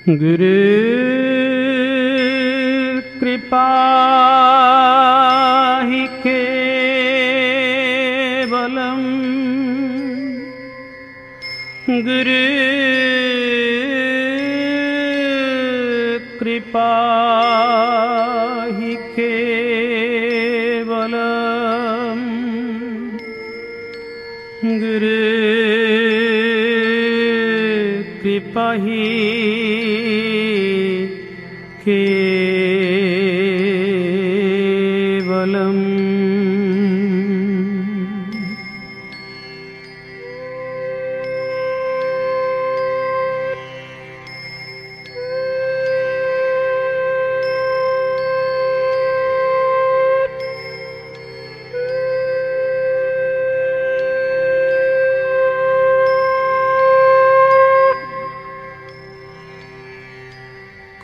गुरु कृपा हि केवलम् गुरु कृपा हि केवलम् गुरु कृपा हि केवलम्।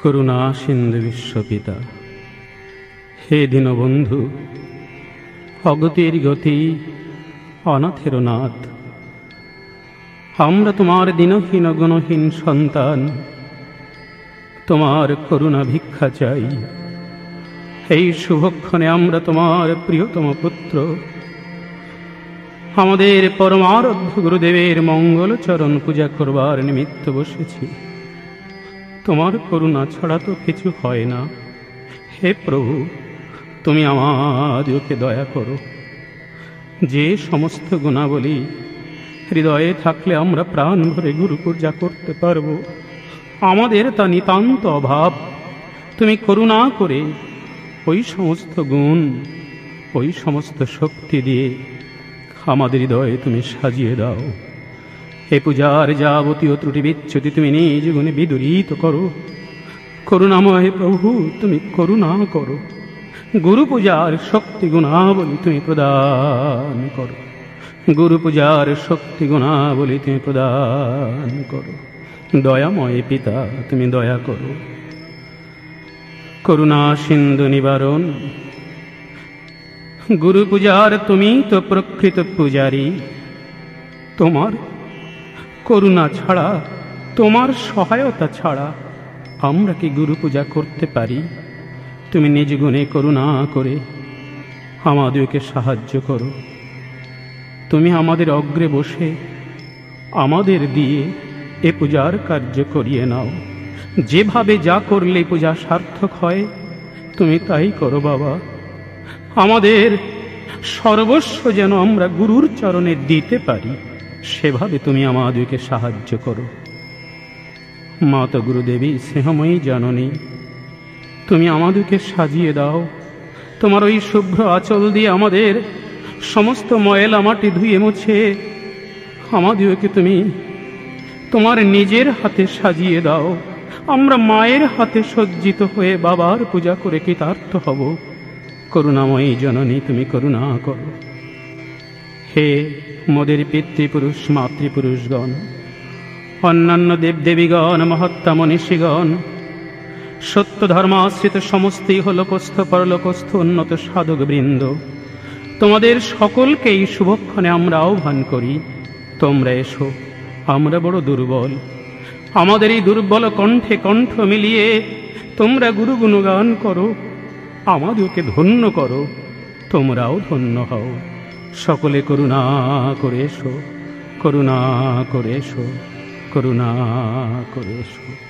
করুণা সিন্ধু বিশ্বপিতা, হে দীনবন্ধু, অগতির গতি, অনাথের নাথ, আমরা তোমার দীনহীন গুণহীন সন্তান, তোমার করুণা ভিক্ষা চাই। এই শুভক্ষণে আমরা তোমার প্রিয়তম পুত্র, আমাদের পরমারাধ্য গুরুদেবের মঙ্গল চরণ পূজা করবার নিমিত্ত বসেছি। তোমার করুণা ছাড়া তো কিছু হয় না। হে প্রভু, তুমি আমাদেরকে দয়া করো। যে সমস্ত গুণাবলী হৃদয়ে থাকলে আমরা প্রাণ ভরে গুরু পূজা করতে পারব, আমাদের তা নিতান্ত অভাব। তুমি করুণা করে ওই সমস্ত গুণ, ওই সমস্ত শক্তি দিয়ে আমাদের হৃদয়ে তুমি সাজিয়ে দাও। হে পূজার যাবতীয় ত্রুটি বিচ্যুতি তুমি নিজ গুণে বিদূরিত করো। করুণাময় প্রভু, তুমি করুণা করো। গুরু পূজার শক্তি গুণাবলী তুমি প্রদান করো। গুরু পূজার শক্তি গুণাবলী তুমি প্রদান করো। দয়াময় পিতা, তুমি দয়া করো। করুণা সিন্ধু নিবারণ, গুরু পূজার তুমি তো প্রকৃত পূজারী। তোমার করুণা ছাড়া, তোমার সহায়তা ছাড়া আমরা কি গুরু পূজা করতে পারি? তুমি নিজ গুণে করুণা করে আমাদেরকে সাহায্য করো। তুমি আমাদের অগ্রে বসে আমাদের দিয়ে এ পূজার কার্য করিয়ে নাও। যেভাবে যা করলে পূজা সার্থক হয় তুমি তাই করো বাবা। আমাদের সর্বস্ব যেন আমরা গুরুর চরণে দিতে পারি, সেভাবে তুমি আমাদেরকে সাহায্য করো। মাতা গুরুদেবী, স্নেহময়ী জননী, তুমি আমাদেরকে সাজিয়ে দাও। তোমার ওই শুভ্র আঁচল দিয়ে আমাদের সমস্ত ময়লা মাটি ধুয়ে মুছে আমাদেরকে তুমি তোমার নিজের হাতে সাজিয়ে দাও। আমরা মায়ের হাতে সজ্জিত হয়ে বাবার পূজা করে কৃতার্থ হব। করুণাময়ী জননী, তুমি করুণা করো। হে মোদের পিতৃপুরুষ মাতৃপুরুষগণ, অন্যান্য দেবদেবীগণ, মহাত্মা মনীষীগণ, সত্য ধর্মাশ্রিত সমস্ত ইহলোকস্থ পরলোকস্থ উন্নত সাধক বৃন্দ, তোমাদের সকলকে এই শুভক্ষণে আমরা আহ্বান করি। তোমরা এসো, আমরা বড় দুর্বল। আমাদের এই দুর্বল কণ্ঠে কণ্ঠ মিলিয়ে তোমরা গুরু গুণগান করো, আমাদেরকে ধন্য করো, তোমরাও ধন্য হও। সকলে করুণা করে এসো, করুণা করে এসো, করুণা করে এসো।